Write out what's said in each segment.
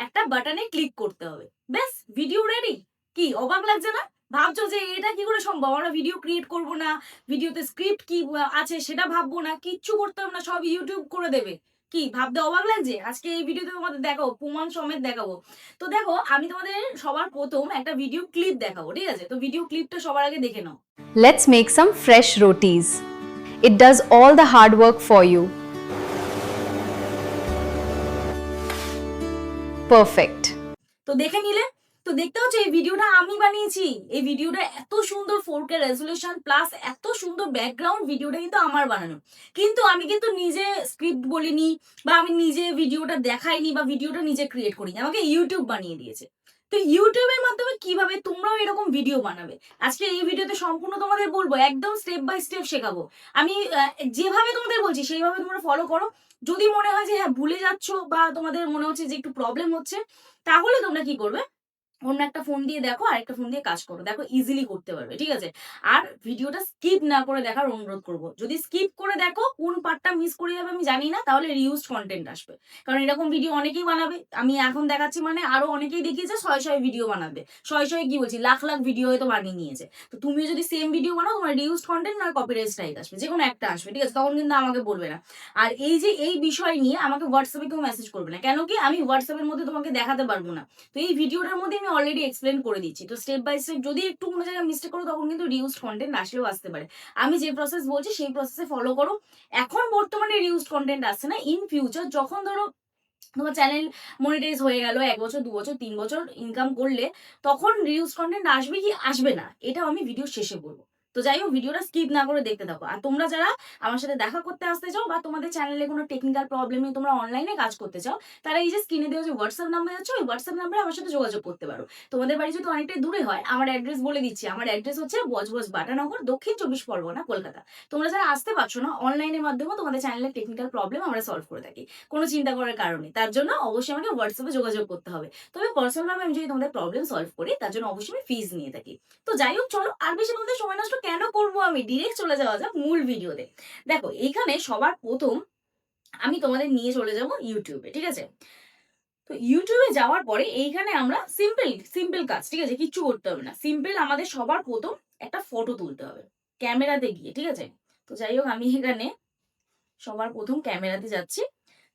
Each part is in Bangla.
একটা বাটনে ক্লিক করতে হবে, ব্যাস ভিডিও রেডি। কি অবাক লাগছে না? ভাবছো যে এটা কি করে সম্ভব, আমরা ভিডিও ক্রিয়েট করব না, ভিডিওতে স্ক্রিপ্ট কি আছে সেটা ভাববো না, কিচ্ছু করতে হবে না, সব ইউটিউব করে দেবে। কি ভাবতে অবাক লাগছে? আজকে এই ভিডিওতে তোমাদের দেখাবো, প্রমাণ সমেত দেখাবো। তো দেখো, আমি তোমাদের সবার প্রথম একটা ভিডিও ক্লিপ দেখাবো, ঠিক আছে? তো ভিডিও ক্লিপটা সবার আগে দেখে নাও। Let's make some fresh rotis. It does all the hard work for you. Perfect. তো দেখে নিলে তো, দেখতে হচ্ছে এই ভিডিওটা আমি বানিয়েছি। এই ভিডিওটা এত সুন্দর 4K রেজলিউশন প্লাস এত সুন্দর ব্যাকগ্রাউন্ড, ভিডিওটা কিন্তু আমার বানানো। কিন্তু আমি কিন্তু নিজে স্ক্রিপ্ট বলিনি, বা আমি নিজে ভিডিওটা দেখাইনি, বা ভিডিওটা নিজে ক্রিয়েট করিনি, আমাকে ইউটিউব বানিয়ে দিয়েছে। তো ইউটিউবের মাধ্যমে কিভাবে তোমরাও এরকম ভিডিও বানাবে, আজকে এই ভিডিওতে সম্পূর্ণ তোমাদের বলবো, একদম স্টেপ বাই স্টেপ শেখাবো। আমি যেভাবে তোমাদের বলছি সেইভাবে তোমরা ফলো করো। যদি মনে হয় যে হ্যাঁ ভুলে যাচ্ছ, বা তোমাদের মনে হচ্ছে যে একটু প্রবলেম হচ্ছে, তাহলে তোমরা কি করবে, অন্য একটা ফোন দিয়ে দেখো, আরেকটা ফোন দিয়ে কাজ করো, দেখো ইজিলি করতে পারবে, ঠিক আছে? আর ভিডিওটা স্কিপ না করে দেখার অনুরোধ করব। যদি স্কিপ করে দেখো, কোন পার্টটা মিস করে যাবে আমি জানি না, তাহলে রিউজড কন্টেন্ট আসবে। কারণ এরকম ভিডিও অনেকেই বানাবে, আমি এখন দেখাচ্ছি মানে আরো অনেকেই দেখিয়েছে শয়ে শয়ে ভিডিও বানাবে, শয়ে কি বলছি, লাখ লাখ ভিডিও হয়তো বানিয়ে নিয়েছে। তো তুমিও যদি সেম ভিডিও বানাও, তোমার রিউজড কন্টেন্ট আর কপিরাইট স্ট্রাইক আসবে, যে কোনো একটা আসবে, ঠিক আছে? তখন কিন্তু আমাকে বলবে না। আর এই যে এই বিষয় নিয়ে আমাকে হোয়াটসঅ্যাপে কেউ মেসেজ করবে না, কেন কি আমি হোয়াটসঅ্যাপের মধ্যে তোমাকে দেখাতে পারবো না। তো এই ভিডিওটার মধ্যে আমি অলরেডি এক্সপ্লেন করে দিচ্ছি। তো স্টেপ বাই স্টেপ যদি একটু কোনো জায়গায় মিস্টেক করো, তখন কিন্তু রিউজড কন্টেন্ট আসলেও আসতে পারে। আমি যে প্রসেস বলছি সেই প্রসেসে ফলো করো। এখন বর্তমানে রিউজড কন্টেন্ট আসছে না, ইন ফিউচার যখন ধরো তোমার চ্যানেল মনিটাইজ হয়ে গেল, 1 বছর 2 বছর 3 বছর ইনকাম করলে, তখন রিউজ কন্টেন্ট আসবে কি আসবে না, এটাও আমি ভিডিও শেষে বলবো। তো যাই হোক, ভিডিওটা স্কিপ না করে দেখতে থাকো। আর তোমরা যারা আমার সাথে দেখা করতে আসতে চাও, বা তোমাদের চ্যানেলে কোনো টেকনিক্যাল প্রবলেমে তোমরা অনলাইনে কাজ করতে চাও, তারা এই যে স্ক্রিনে দেওয়া যে হোয়াটসঅ্যাপ নাম্বার আছে, ওই হোয়াটসঅ্যাপ নাম্বারে আমার সাথে যোগাযোগ করতে পারো। তোমাদের বাড়ি যদি অনেকটাই দূরে হয়, আমার অ্যাড্রেস বলে দিচ্ছি। আমার অ্যাড্রেস হচ্ছে বজবজ বাটানগর, দক্ষিণ 24 পরগনা, কলকাতা। তোমরা যারা আসতে পারছো না, অনলাইনের মাধ্যমে তোমাদের চ্যানেলের টেকনিক্যাল প্রবলেম আমরা সলভ করে থাকি, কোনো চিন্তা করার কারণে। তার জন্য অবশ্যই আমাকে হোয়াটসঅ্যাপে যোগাযোগ করতে হবে। তবে পার্সোনালভাবে আমি যদি তোমাদের প্রবলেম সলভ করি, তার জন্য অবশ্যই আমি ফিজ নিয়ে থাকি। তো যাই হোক, চলো আর বেশি তোমাদের সময় নষ্ট কেন করবো, আমি ডিরেক্ট চলে যাওয়া যাক মূল ভিডিওতে। দেখো, এইখানে সবার প্রথম আমি তোমাদের নিয়ে চলে যাব ইউটিউবে, ঠিক আছে? তো ইউটিউবে যাওয়ার পরে এইখানে আমরা সিম্পল সিম্পল কাজ, ঠিক আছে? কিচ্ছু করতে হবে না, সিম্পল আমাদের সবার প্রথম একটা ফটো তুলতে হবে ক্যামেরাতে গিয়ে, ঠিক আছে? তো যাই হোক, আমি এখানে সবার প্রথম ক্যামেরাতে যাচ্ছি।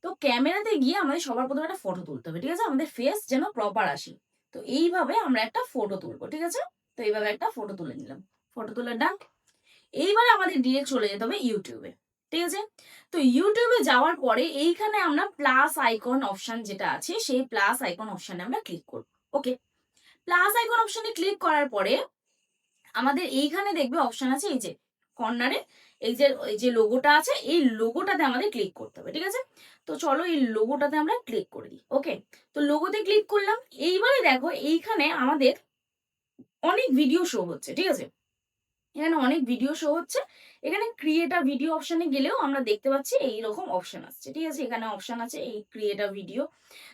তো ক্যামেরাতে গিয়ে আমাদের সবার প্রথমে একটা ফটো তুলতে হবে, ঠিক আছে? আমাদের ফেস যেন প্রপার আসে। তো এইভাবে আমরা একটা ফটো তুলবো, ঠিক আছে? তো এইভাবে একটা ফটো তুলে নিলাম, ফটো তোলা ডান। এইবারে আমাদের ডিরেক্ট চলে যেতে হবে ইউটিউবে, ঠিক আছে? তো ইউটিউবে যাওয়ার পরে এইখানে আমরা প্লাস আইকন অপশন যেটা আছে, সেই প্লাস আইকন অপশনে আমরা ক্লিক করব। ওকে, প্লাস আইকন অপশনে ক্লিক করার পরে আমাদের এইখানে দেখবে অপশন আছে, এই যে কর্নারে এই যে লোগোটা আছে, এই লোগোটাতে আমাদের ক্লিক করতে হবে, ঠিক আছে? তো চলো এই লোগোটাতে আমরা ক্লিক করে দিই। ওকে, তো লোগোতে ক্লিক করলাম। এইবারে দেখো, এইখানে আমাদের অনেক ভিডিও শো হচ্ছে, ঠিক আছে? এখানে অনেক ভিডিও শো হচ্ছে। এখানে ক্রিয়েট আ ভিডিও অপশনে গেলেও আমরা দেখতে পাচ্ছি এইরকম অপশন আসছে, ঠিক আছে? এখানে অপশন আছে এই ক্রিয়েট আ ভিডিও।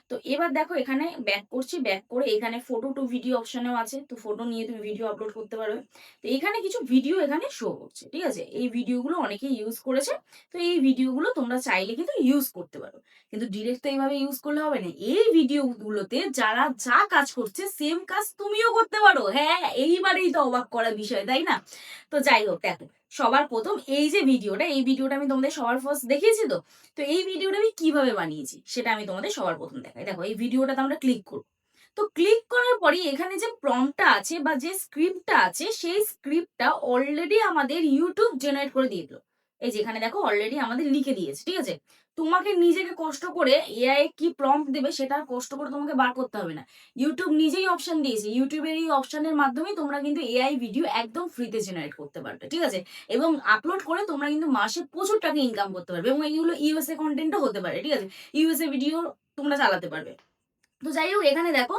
তো এবার দেখো, এখানে ব্যাক করছি, ব্যাক করে এখানে ফটো টু ভিডিও অপশনেও আছে, তো ফটো নিয়ে তুমি ভিডিও আপলোড করতে পারবে। তো এখানে কিছু ভিডিও এখানে শো করছে, ঠিক আছে? এই ভিডিওগুলো অনেকেই ইউজ করেছে। তো এই ভিডিওগুলো তোমরা চাইলে কিন্তু ইউজ করতে পারো, কিন্তু ডিরেক্ট তো এইভাবে ইউজ করলে হবে না। এই ভিডিওগুলোতে যারা যা কাজ করছে, সেম কাজ তুমিও করতে পারো। হ্যাঁ, এইবারেই তো অবাক করা বিষয়, তাই না? তো যাই হোক, দেখো, সবার প্রথম এই যে ভিডিওটা, এই ভিডিওটা আমি তোমাদের সবার ফার্স্ট দেখিয়েছি। তো তো এই ভিডিওটা আমি কিভাবে বানিয়েছি সেটা আমি তোমাদের সবার প্রথম দেখাই। দেখো, এই ভিডিওটাতে আমরা ক্লিক করব। তো ক্লিক করার পরে এখানে যে প্রম্পটটা আছে বা যে স্ক্রিপ্টটা আছে, সেই স্ক্রিপ্টটা অলরেডি আমাদের ইউটিউব জেনারেট করে দিয়ে দিল। এই যেখানে দেখো অলরেডি আমাদের লিখে দিয়েছে, ঠিক আছে? তোমাকে নিজেকে কষ্ট করে এআই কি প্রম্পট দেবে সেটা কষ্ট করে তোমাকে বার করতে হবে না। ইউটিউব নিজেই অপশন দিয়েছে। ইউটিউবের এই অপশনের মাধ্যমে তোমরা কিন্তু এআই ভিডিও একদম ফ্রিতে জেনারেট করতে পারবে, ঠিক আছে? এবং আপলোড করে তোমরা কিন্তু মাসে প্রচুর টাকা ইনকাম করতে পারবে, এবং এইগুলো ইউএসএ কন্টেন্টও হতে পারে, ঠিক আছে? ইউএসএ ভিডিও তোমরা চালাতে পারবে। তো যাই হোক, এখানে দেখো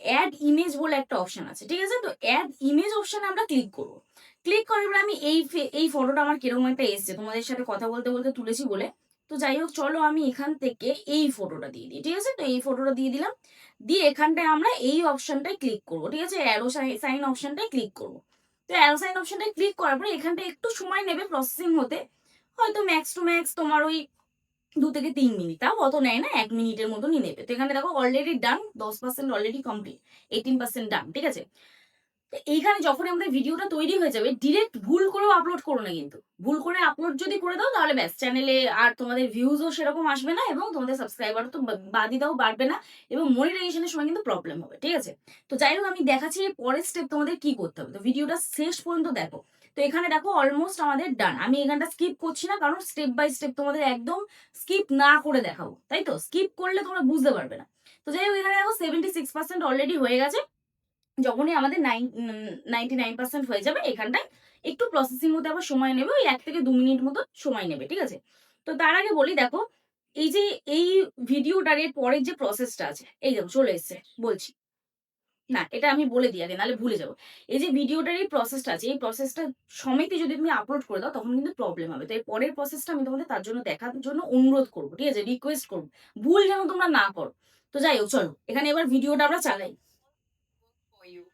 অ্যাড ইমেজ বলে একটা অপশন আছে, ঠিক আছে? তো অ্যাড ইমেজ অপশনে আমরা ক্লিক করবো। ক্লিক করার পরে আমি এই ফটোটা আমার কিরকম একটা এসছে, তোমাদের সাথে কথা বলতে বলতে তুলেছি বলে। তো যাই হোক, চলো আমি এখান থেকে এই ফটোটা দিয়ে দিই, ঠিক আছে? তো এই ফটোটা দিয়ে দিলাম। দিয়ে এখানটায় আমরা এই অপশনটায় ক্লিক করবো, ঠিক আছে? অ্যারো সাইন অপশনটায় ক্লিক করবো। তো অ্যারো সাইন অপশনটায় ক্লিক করার পরে এখানটা একটু সময় নেবে প্রসেসিং হতে, হয়তো ম্যাক্স টু ম্যাক্স তোমার ওই 2 থেকে 3 মিনিট, তাও অত নেয় না, 1 মিনিটের মতনই নেবে। তো এখানে দেখো অলরেডি ডান, 10% অলরেডি কমপ্লিট, 18% ডান, ঠিক আছে। তো এইখানে যখন আমাদের ভিডিওটা তৈরি হয়ে যাবে, ডিরেক্ট ভুল করেও আপলোড করো না কিন্তু। ভুল করে আপলোড যদি করে দাও তাহলে ব্যাস, চ্যানেলে আর তোমাদের ভিউজও সেরকম আসবে না, এবং তোমাদের সাবস্ক্রাইবারও তো বাদই দাও বাড়বে না, এবং মনিটাইজেশনের সময় কিন্তু প্রবলেম হবে, ঠিক আছে। তো যাই হোক, আমি দেখাচ্ছি এর পরের স্টেপ তোমাদের কি করতে হবে। তো ভিডিওটা শেষ পর্যন্ত দেখো। তো এখানে দেখো অলমোস্ট আমাদের ডান। আমি এখানটা স্কিপ করছি না, কারণ স্টেপ বাই স্টেপ তোমাদের একদম স্কিপ না করে দেখাবো, তাই তো। স্কিপ করলে তোমরা বুঝতে পারবে না। তো যাই হোক, এখানে দেখো 76% অলরেডি হয়ে গেছে। যখনই আমাদের 99% হয়ে যাবে, এখানটায় একটু প্রসেসিং হতে আবার সময় নেবে, ওই 1 থেকে 2 মিনিট মতো সময় নেবে, ঠিক আছে। তো তার আগে বলি, দেখো এই যে এই ভিডিওটার এর পরের যে প্রসেসটা আছে, এই দেখো চলে এসছে, বলছি না, এটা আমি বলে দিই আগে, নাহলে ভুলে যাবো। এই যে ভিডিওটার এই প্রসেসটা আছে, এই প্রসেসটা সমেতই যদি তুমি আপলোড করে দাও তখন কিন্তু প্রবলেম হবে। তো এর পরের প্রসেসটা আমি তোমাদের তার জন্য দেখার জন্য অনুরোধ করবো, ঠিক আছে, রিকোয়েস্ট করবো, ভুল যেন তোমরা না করো। তো যাই হোক, চলো এখানে এবার ভিডিওটা আমরা চালাই। For you.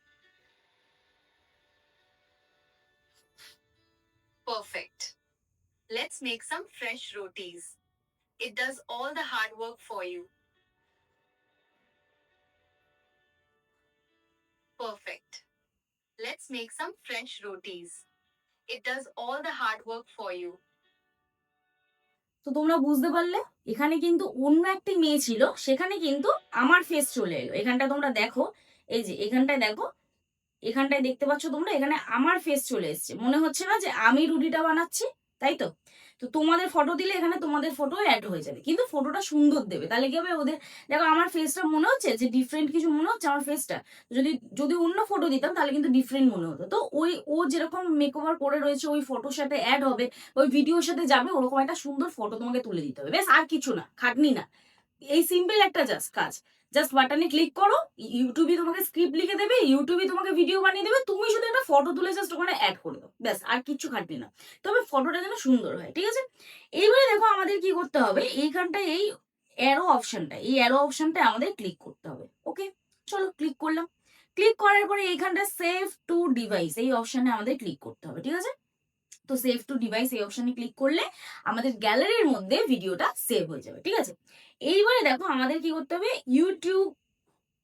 Perfect. Let's make some fresh rotis. It does all the hard work for you. Perfect. Let's make some fresh rotis. It does all the hard work for you. তো তোমরা বুঝতে পারলে, এখানে কিন্তু অন্য একটি মেয়ে ছিল, সেখানে কিন্তু আমার ফেস চলে এলো। এখানটা তোমরা দেখো, এই যে এখানটায় দেখো, এখানটায় দেখতে পাচ্ছ তোমরা, এখানে আমার ফেস চলে এসেছে। মনে হচ্ছে না যে আমি রুটিটা বানাচ্ছি, তাই তো। তো তোমাদের ফটো দিলে এখানে তোমাদের ফটো অ্যাড হয়ে যাবে, কিন্তু ফটোটা সুন্দর দেবে, তাহলে কি হবে, ওদের দেখো আমার ফেসটা মনে হচ্ছে যে ডিফারেন্ট কিছু মনে হচ্ছে আমার ফেসটা। যদি যদি অন্য ফটো দিতাম তাহলে কিন্তু ডিফারেন্ট মনে হতো। তো ওই ও যেরকম মেকওভার করে রয়েছে ওই ফটোর সাথে অ্যাড হবে, ওই ভিডিওর সাথে যাবে, ওরকম একটা সুন্দর ফটো তোমাকে তুলে দিতে হবে, ব্যাস, আর কিছু না, খাটনি না। এই সিম্পল একটা জাস্ট কাজ। জাস্ট বাটনে ক্লিক করো, ইউটিউবে তোমাকে স্ক্রিপ্ট লিখে দেবে, ইউটিউবে তোমাকে ভিডিও বানিয়ে দেবে, তুমি শুধু একটা ফটো তুলে জাস্ট ওখানে অ্যাড করে দাও, ব্যাস, আর কিচ্ছু খাটনি না। তবে ফটোটা যেন সুন্দর হয়, ঠিক আছে। এইবারে দেখো আমাদের কি করতে হবে, এইখানটায় এই অ্যারো অপশনটা আমাদের ক্লিক করতে হবে। ওকে, চলো ক্লিক করলাম। ক্লিক করার পরে এইখানটা সেভ টু ডিভাইস এই অপশনে আমাদের ক্লিক করতে হবে, ঠিক আছে। তো সেভ টু ডিভাইস এই অপশনে ক্লিক করলে আমাদের গ্যালারির মধ্যে ভিডিওটা সেভ হয়ে যাবে, ঠিক আছে। এইবারে দেখো আমাদের কি করতে হবে,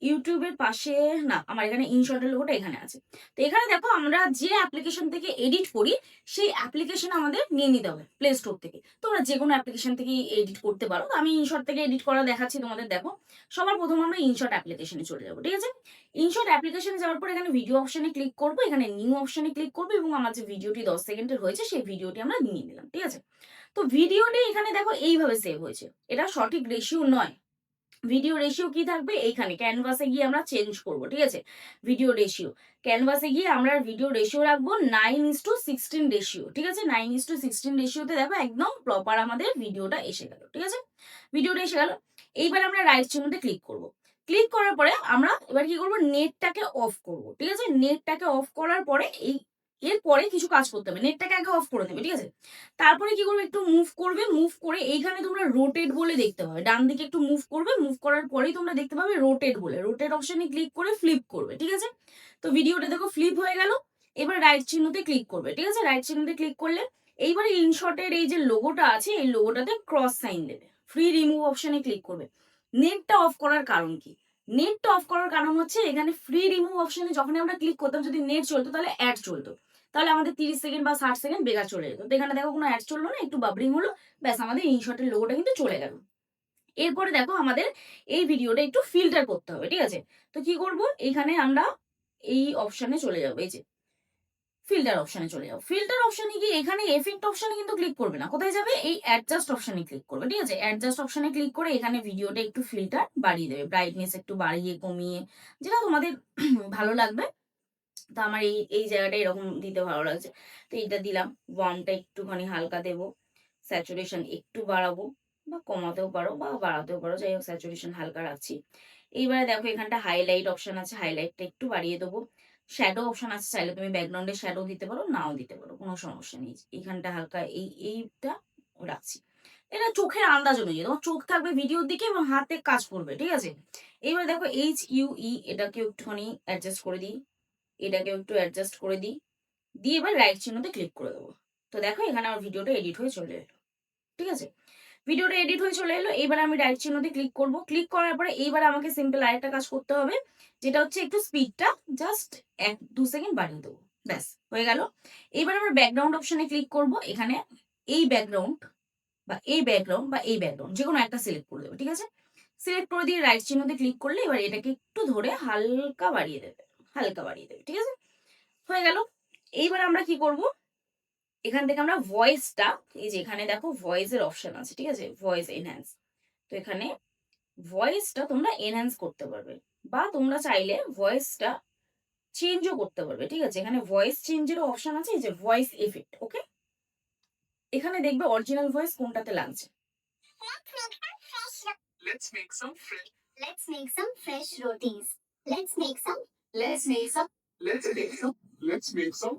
ইউটিউবের পাশে, না, আমার এখানে ইনশটের লোগোটা এখানে আছে। তো এখানে দেখো আমরা যে অ্যাপ্লিকেশন থেকে এডিট করি সেই অ্যাপ্লিকেশন আমাদের নিয়ে নিতে হবে প্লে স্টোর থেকে। তোমরা যে কোনো অ্যাপ্লিকেশন থেকে এডিট করতে পারো, তো আমি ইনশট থেকে এডিট করা দেখাচ্ছি তোমাদের। দেখো সবার প্রথম আমরা ইনশট অ্যাপ্লিকেশনে চলে যাবো, ঠিক আছে। ইনশট অ্যাপ্লিকেশনে যাওয়ার পর এখানে ভিডিও অপশনে ক্লিক করবো, এখানে নিউ অপশনে ক্লিক করবো, এবং আমার যে ভিডিওটি 10 সেকেন্ডের হয়েছে সেই ভিডিওটি আমরা নিয়ে নিলাম, ঠিক আছে। তো ভিডিওটি এখানে দেখো এইভাবে সেভ হয়েছে, এটা সঠিক রেশিও নয়। ভিডিও রেশিও কি থাকবে, এইখানে ক্যানভাসে গিয়ে আমরা চেঞ্জ করব, ঠিক আছে। ভিডিও রেশিও ক্যানভাসে গিয়ে আমরা ভিডিও রেশিও রাখবো 9:16 রেশিও, ঠিক আছে। 9:16 রেশিওতে দেখো একদম প্রপার আমাদের ভিডিওটা এসে গেল, ঠিক আছে। ভিডিওটা এসে গেল। এইবার আমরা রাইট চিহ্নতে ক্লিক করব। ক্লিক করার পরে আমরা এবার কি করব, নেটটাকে অফ করব, ঠিক আছে। নেটটাকে অফ করার পরে এরপরে কিছু কাজ করতে হবে, নেটটাকে আগে অফ করে দেবে, ঠিক আছে। তারপরে কি করবে, একটু মুভ করবে, মুভ করে এইখানে তোমরা রোটেট বলে দেখতে পাবে, ডান দিকে একটু মুভ করবে, মুভ করার পরেই তোমরা দেখতে পাবে রোটেট বলে, রোটেট অপশনে ক্লিক করে ফ্লিপ করবে, ঠিক আছে। তো ভিডিওটা দেখো ফ্লিপ হয়ে গেল। এবার রাইট চিহ্নতে ক্লিক করবে, ঠিক আছে। রাইট চিহ্নতে ক্লিক করলে এইবারে ইনশটের এই যে লোগোটা আছে এই লোগোটাতে ক্রস সাইন দেবে, ফ্রি রিমুভ অপশনে ক্লিক করবে। নেটটা অফ করার কারণ কি, নেটটা অফ করার কারণ হচ্ছে এখানে ফ্রি রিমুভ অপশনে যখন আমরা ক্লিক করতাম, যদি নেট চলতো তাহলে অ্যাড চলতো, তাহলে আমাদের 30 সেকেন্ড বা 60 সেকেন্ড বেকার চলে যেত। তো এখানে দেখো কোনো অ্যাড চললো না, একটু বাবরিং হলো, ব্যাস, আমাদের ইনশটের লোগোটা কিন্তু চলে গেল। এরপরে দেখো আমাদের এই ভিডিওটা একটু ফিল্টার করতে হবে, ঠিক আছে। তো কি করব, এইখানে আমরা এই অপশনে চলে যাবো, এই যে ফিল্টার অপশনে চলে যাও। ফিল্টার অপশনে গিয়ে এখানে এফেক্ট অপশনে কিন্তু ক্লিক করবে না, কোথায় যাবে, এই অ্যাডজাস্ট অপশনে ক্লিক করবে, ঠিক আছে। অ্যাডজাস্ট অপশনে ক্লিক করে এখানে ভিডিওটা একটু ফিল্টার বাড়িয়ে দেবে, ব্রাইটনেস একটু বাড়িয়ে কমিয়ে, যেটা তোমাদের ভালো লাগবে। তো আমার এই এই জায়গাটা এরকম দিতে ভালো লাগছে, তো এইটা দিলাম। ওয়ানটা একটুখানি হালকা দেবো, স্যাচুরেশন একটু বাড়াবো বা কমাতেও পারো বা বাড়াতেও পারো, যাই হোক স্যাচুরেশন হালকা রাখছি। এইবারে দেখো এখানটা হাইলাইট অপশন আছে, হাইলাইটটা একটু বাড়িয়ে দেবো। শ্যাডো অপশন আছে, চাইলে তুমি ব্যাকগ্রাউন্ডে শ্যাডো দিতে পারো, নাও দিতে পারো, কোনো সমস্যা নেই। এইখানটা হালকা এইটা রাখছি। এটা চোখের আন্দাজ অনুযায়ী, তোমার চোখ থাকবে ভিডিওর দিকে এবং হাতে কাজ করবে, ঠিক আছে। এইবার দেখো HUE এটাকে একটুখানি অ্যাডজাস্ট করে দিই, এটাকে একটু অ্যাডজাস্ট করে দিই, দিয়ে এবার রাইট চিহ্নতে ক্লিক করে দেবো। তো দেখো এখানে আমার ভিডিওটা এডিট হয়ে চলে এলো, ঠিক আছে। ভিডিওটা এডিট হয়ে চলে এলো। এইবার আমি রাইট চিহ্নতে ক্লিক করব। ক্লিক করার পরে এইবার আমাকে সিম্পল আরেকটা কাজ করতে হবে, যেটা হচ্ছে একটু স্পিডটা জাস্ট 1-2 সেকেন্ড বাড়িয়ে দেবো। ব্যাস হয়ে গেল। এইবার আমরা ব্যাকগ্রাউন্ড অপশনে ক্লিক করব। এখানে এই ব্যাকগ্রাউন্ড বা এই ব্যাকগ্রাউন্ড বা এই ব্যাকগ্রাউন্ড যে কোনো একটা সিলেক্ট করে দেবে, ঠিক আছে? সিলেক্ট করে দিয়ে রাইট চিহ্নতে ক্লিক করলে এবার এটাকে একটু ধরে হালকা বাড়িয়ে দেবে, হালকা বাড়িয়ে দেবে, ঠিক আছে? হয়ে গেল। এইবার আমরা কি করব, এখান থেকে আমরা ভয়েসটা, এই যে এখানে দেখো ভয়েসের অপশন আছে, ঠিক আছে? Voice enhance. তো এখানে ভয়েসটা তোমরা এনহ্যান্স করতে পারবে, বা তোমরা চাইলে ভয়েসটা চেঞ্জও করতে পারবে, ঠিক আছে? এখানে ভয়েস চেঞ্জেরও অপশন আছে, এই যে ভয়েস এফেক্ট। ওকে, এখানে দেখবে অরিজিনাল ভয়েস কোনটাতে লাগছে। Let's make some fresh. Let's make some fresh rotis. Let's make some. Let's make some. Let's make some. Let's make some.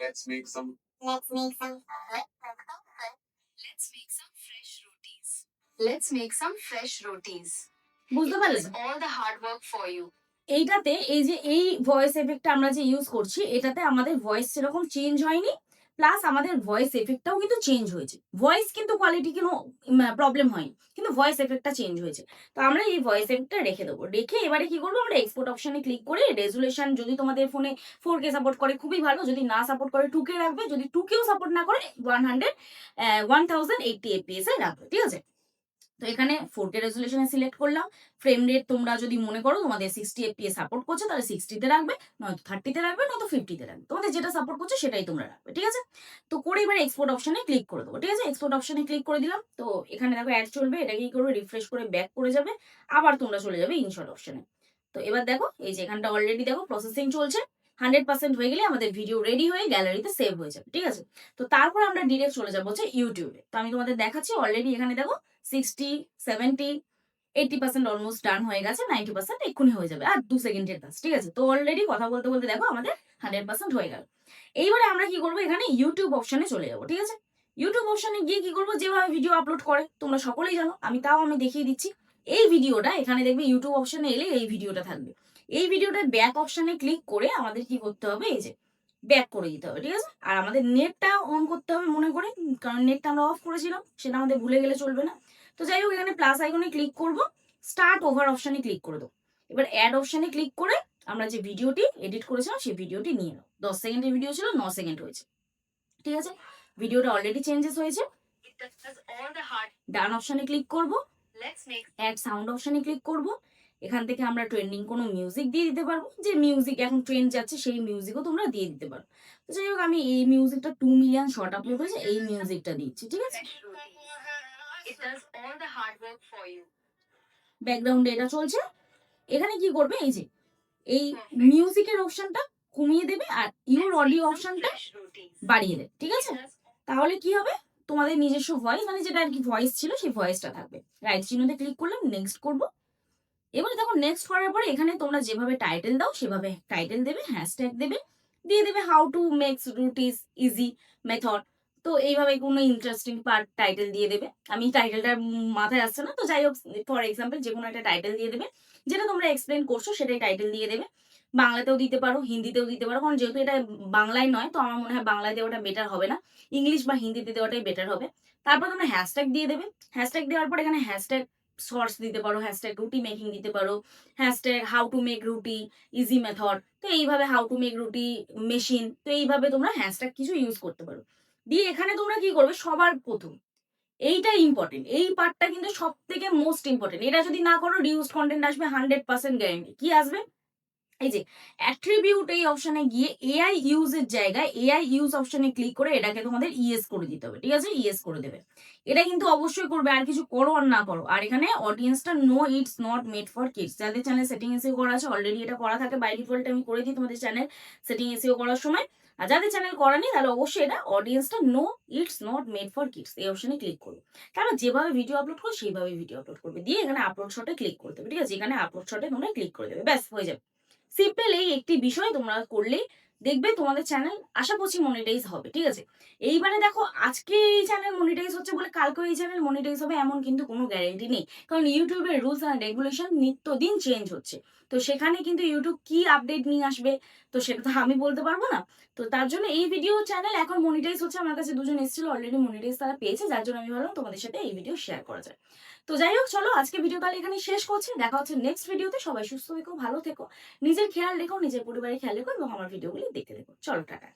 Let's make some. Let's make some. Let's make some. Let's make some fresh rotis. Let's make some fresh rotis. বুঝতে It পারলে? does all the hard work for you. এইটাতে এই যে এই ভয়েস এফেক্টটা আমরা যে ইউজ করছি, এটাতে আমাদের ভয়েস সেরকম চেঞ্জ হয়নি, প্লাস আমাদের ভয়েস এফেক্টটাও কিন্তু চেঞ্জ হয়েছে। ভয়েস কিন্তু কোয়ালিটি কোনো প্রবলেম হয়নি, কিন্তু ভয়েস এফেক্টটা চেঞ্জ হয়েছে। তো আমরা এই ভয়েস এফেক্টটা রেখে দেবো। রেখে এবারে কি করবো, আমরা এক্সপোর্ট অপশনে ক্লিক করে রেজুলেশন, যদি তোমাদের ফোনে 4K সাপোর্ট করে খুবই ভালো, যদি না সাপোর্ট করে 2K রাখবে, যদি 2Kও সাপোর্ট না করে 1080 FPS এ রাখবে, ঠিক আছে? তো এখানে 4K রেজুলেশনে সিলেক্ট করলাম। ফ্রেম রেট তোমরা যদি মনে করো তোমাদের 60 FPS সাপোর্ট করছে, তাহলে 60 তে রাখবে, নয়তো 30 তে রাখবে, নয়তো 50 তে রাখবে। তোমাদের যেটা সাপোর্ট করছে সেটাই তোমরা রাখবে, ঠিক আছে? তো করে এবার এক্সপোর্ট অপশনে ক্লিক করে দেবো, ঠিক আছে? এক্সপোর্ট অপশনে ক্লিক করে দিলাম। তো এখানে দেখো অ্যাড চলবে, এটা কি করবে, রিফ্রেশ করে ব্যাক করে যাবে, আবার তোমরা চলে যাবে ইনশর্ট অপশনে। তো এবার দেখো এই যে এখানটা অলরেডি দেখো প্রসেসিং চলছে। 100% হয়ে গেলে আমাদের ভিডিও রেডি হয়ে গ্যালারিতে সেভ হয়ে যাবে, ঠিক আছে? তো তারপর আমরা ডিরেক্ট চলে যাবো হচ্ছে ইউটিউবে। তো আমি তোমাদের দেখাচ্ছি অলরেডি এখানে দেখো 60, 70, 80% অলমোস্ট ডান হয়ে গেছে, 90% এক্ষুনি হয়ে যাবে, আর 2 সেকেন্ডের কাজ, ঠিক আছে? তো অলরেডি কথা বলতে বলতে দেখো আমাদের 100% হয়ে গেল। এইবারে আমরা কি করবো, এখানে ইউটিউব অপশনে চলে যাবো, ঠিক আছে? ইউটিউব অপশনে গিয়ে কি করবো, যেভাবে ভিডিও আপলোড করে তোমরা সকলেই জানো, আমি দেখিয়ে দিচ্ছি। এই ভিডিওটা এখানে দেখবে ইউটিউব অপশনে এলে এই ভিডিওটা থাকবে। এই ভিডিওটার ব্যাক অপশনে ক্লিক করে আমাদের কি করতে হবে, এই যে ব্যাক করে দিতে হবে, ঠিক আছে? আর আমাদের নেটটা অন করতে হবে মনে করে, কারণ নেটটা আমরা অফ করেছিলাম, সেটা আমাদের ভুলে গেলে চলবে না। তো যাই হোক, এখানে প্লাস আইকনে ক্লিক করব, স্টার্ট ওভার অপশনে ক্লিক করে দেবো। এবার অ্যাড অপশনে ক্লিক করে আমরা যে ভিডিওটি এডিট করেছিলাম সেই ভিডিওটি নিয়ে নাও। 10 সেকেন্ডের ভিডিও ছিল, 9 সেকেন্ড হয়েছে, ঠিক আছে? ভিডিওটা অলরেডি চেঞ্জেস হয়েছে। It does all the hard. ডান অপশনে ক্লিক করব, Let's make. অ্যাড সাউন্ড অপশনে ক্লিক করব। এখান থেকে আমরা ট্রেন্ডিং কোনো মিউজিক দিয়ে দিতে পারবো, যে মিউজিক এখন ট্রেন্ড যাচ্ছে সেই মিউজিকও তোমরা দিয়ে দিতে পারো। তো যাই হোক, আমি এই মিউজিকটা 2 মিলিয়ন শর্ট আপলোড হয়েছে, এই মিউজিকটা দিচ্ছি, ঠিক আছে? Fresh rotis. It does all the hard work for you. ব্যাকগ্রাউন্ডে এটা চলছে। এখানে কি করবে, এই যে এই মিউজিকের অপশনটা কমিয়ে দেবে আর your Let's audio make some অপশনটা fresh rotis. বাড়িয়ে দেবে, ঠিক It আছে? does. তাহলে কি হবে, তোমাদের নিজস্ব ভয়েস, মানে যেটা আর কি ভয়েস ছিল সেই ভয়েসটা থাকবে। রাইট চিহ্নতে ক্লিক করলাম, নেক্সট করব। এবারে দেখো নেক্সট করার পরে এখানে তোমরা যেভাবে টাইটেল দাও সেভাবে টাইটেল দেবে, হ্যাশট্যাগ দেবে, দিয়ে দেবে how to makes rotis easy method. তো এইভাবে কোনো ইন্টারেস্টিং পার্ট টাইটেল দিয়ে দেবে। আমি টাইটেলটা মাথায় আসছে না, তো যাই হোক ফর এক্সাম্পল যে কোনো একটা টাইটেল দিয়ে দেবে, যেটা তোমরা এক্সপ্লেন করছো সেটাই টাইটেল দিয়ে দেবে। বাংলাতেও দিতে পারো, হিন্দিতেও দিতে পারো, কারণ যেহেতু এটা বাংলায় নয় তো আমার মনে হয় বাংলায় দেওয়াটা বেটার হবে না, ইংলিশ বা হিন্দিতে দেওয়াটাই বেটার হবে। তারপর তোমরা হ্যাশট্যাগ দিয়ে দেবে। হ্যাশট্যাগ দেওয়ার পর এখানে হ্যাশট্যাগ শর্টস দিতে পারো, হ্যাশট্যাগ রুটি মেকিং দিতে পারো, হ্যাশট্যাগ হাউ টু মেক রুটি ইজি মেথড। তো এইভাবে হাউ টু মেক রুটি মেশিন, তো এইভাবে তোমরা হ্যাশট্যাগ কিছু ইউজ করতে পারো। দিয়ে এখানে তোমরা কি করবে, সবার প্রথম এইটা ইম্পর্টেন্ট, এই পার্টটা কিন্তু সব থেকে মোস্ট ইম্পর্টেন্ট। এটা যদি না করো রিউজ কন্টেন্ট আসবে 100% গ্যারান্টি। কি আসবে, এই যে অ্যাট্রিবিউট এই অপশনে গিয়ে এআই ইউজের জায়গায় এআই ইউজ অপশনে ক্লিক করে এটাকে তোমাদের ইএস করে দিতে হবে, ঠিক আছে? ইএস করে দেবে। এটা কিন্তু অবশ্যই করবে, আর কিছু করো আর না করো। আর এখানে অডিয়েন্সটা no it's not made for kids, যাদের চ্যানেল সেটিং এসিও করা আছে অলরেডি এটা করা থাকে, বাই ডিফল্ট আমি করে দিই তোমাদের চ্যানেল সেটিং এসিও করার সময়। আর যাদের চ্যানেল করা নেই তাহলে অবশ্যই এটা অডিয়েন্সটা no it's not made for kids এই অপশনে ক্লিক করবে। তারপর যেভাবে ভিডিও আপলোড করো সেইভাবে ভিডিও আপলোড করবে, দিয়ে এখানে আপলোড শটে ক্লিক করতে হবে, ঠিক আছে? এখানে আপলোড শটে তোমরা ক্লিক করে দেবে, ব্যাস হয়ে যাবে। সিম্পল এই একটি বিষয় তোমরা করলেই দেখবে তোমাদের চ্যানেল আশা করছি মনিটাইজ হবে, ঠিক আছে? এইবারে দেখো, আজকে এই চ্যানেল মনিটাইজ হচ্ছে বলে কালকে এই চ্যানেল মনিটাইজ হবে এমন কিন্তু কোনো গ্যারেন্টি নেই, কারণ ইউটিউবের রুলস অ্যান্ড রেগুলেশন নিত্যদিন চেঞ্জ হচ্ছে। তো সেখানে কিন্তু ইউটিউব কি আপডেট নিয়ে আসবে তো সেটা তো আমি বলতে পারবো না। তো তার জন্য এই ভিডিও চ্যানেল এখন মনিটাইজ হচ্ছে, আমার কাছে দুজন এসেছিল অলরেডি মনিটাইজ তারা পেয়েছে, যার জন্য আমি ভাবলাম তোমাদের সাথে এই ভিডিও শেয়ার করা যায়। তো যাই হোক, চলো আজকে ভিডিও তাহলে এখানে শেষ করছি, দেখা হচ্ছে নেক্সট ভিডিওতে। সবাই সুস্থ থেকো, ভালো থেকো, নিজের খেয়াল রেখো, নিজের পরিবারের খেয়াল রেখো এবং আমার ভিডিওগুলি দেখতে দেখো। চলো, টাটা।